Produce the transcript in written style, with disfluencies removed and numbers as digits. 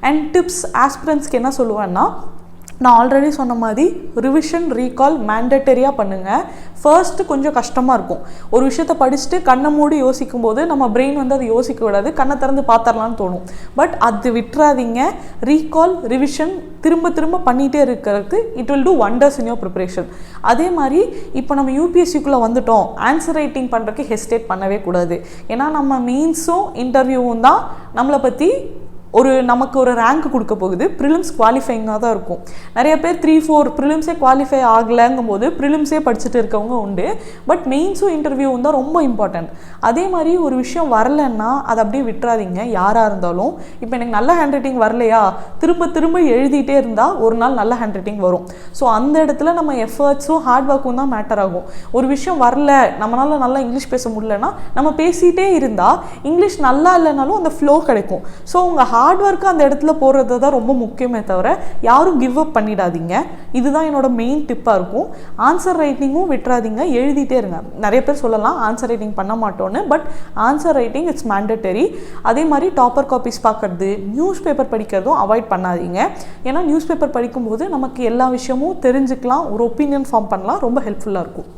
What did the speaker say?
And tips ஆஸ்பிரன்ஸ்க்கு என்ன சொல்லுவேன்னா, நான் ஆல்ரெடி சொன்ன மாதிரி ரிவிஷன் ரீகால் மேண்டட்டரியாக பண்ணுங்கள். ஃபர்ஸ்ட்டு கொஞ்சம் கஷ்டமாக இருக்கும். ஒரு விஷயத்தை படிச்சுட்டு கண்ணை மூடி யோசிக்கும் போது நம்ம பிரெயின் வந்து அதை யோசிக்க விடாது, கண்ணை திறந்து பார்த்துடலான்னு தோணும். பட் அது விட்டுறாதீங்க. ரீகால் ரிவிஷன் திரும்ப திரும்ப பண்ணிகிட்டே இருக்கிறதுக்கு it will do wonders in your preparation. அதே மாதிரி இப்போ நம்ம யூபிஎஸ்சிக்குள்ளே வந்துட்டோம், ஆன்சர் ரைட்டிங் பண்ணுறதுக்கு ஹெசிடேட் பண்ணவே கூடாது. ஏன்னா நம்ம மெயின்ஸும் இன்டர்வியூவும் தான் நம்மளை பற்றி நமக்கு ஒரு ரேங்க் கொடுக்க போகுது. ப்ரிலிம்ஸ் குவாலிஃபைங்காக தான் இருக்கும். நிறைய பேர் 3-4 ப்ரிலிம்ஸே குவாலிஃபை ஆகலைங்கும் போது ப்ரிலிம்ஸே படிச்சுட்டு இருக்கவங்க உண்டு. பட் மெயின்ஸும் இன்டர்வியூவும் தான் ரொம்ப இம்பார்ட்டன்ட். அதே மாதிரி ஒரு விஷயம் வரலைன்னா அதை அப்படியே விட்டுறாதீங்க. யாராக இருந்தாலும் இப்போ எனக்கு நல்ல ஹேண்ட் ரைட்டிங் வரலையா, திரும்ப திரும்ப எழுதிட்டே இருந்தால் ஒரு நாள் நல்ல ஹேண்ட் ரைட்டிங் வரும். ஸோ அந்த இடத்துல நம்ம எஃபர்ட்ஸும் ஹார்ட் ஒர்க்கும் தான் மேட்டர் ஆகும். ஒரு விஷயம் வரல, நம்மளால் நல்லா இங்கிலீஷ் பேச முடியலன்னா நம்ம பேசிகிட்டே இருந்தால் இங்கிலீஷ் நல்லா இல்லைனாலும் அந்த ஃப்ளோ கிடைக்கும். ஸோ உங்கள் ஹார்ட் ஒர்க்கு அந்த இடத்துல போகிறது தான் ரொம்ப முக்கியமே தவிர யாரும் கிவ் அப் பண்ணிடாதீங்க. இதுதான் என்னோட மெயின் டிப்பாக இருக்கும். ஆன்சர் ரைட்டிங்கும் விட்டுறாதீங்க, எழுதிட்டே இருங்க. நிறைய பேர் சொல்லலாம் ஆன்சர் ரைட்டிங் பண்ண மாட்டோன்னு, but answer writing it's mandatory. அதே மாதிரி டாப்பர் காப்பீஸ் பார்க்கறது, நியூஸ் பேப்பர் படிக்கிறதும் அவாய்ட் பண்ணாதீங்க. ஏன்னா நியூஸ் பேப்பர் படிக்கும்போது நமக்கு எல்லா விஷயமும் தெரிஞ்சுக்கலாம், ஒரு ஒப்பீனியன் ஃபார்ம் பண்ணலாம், ரொம்ப ஹெல்ப்ஃபுல்லாக இருக்கும்.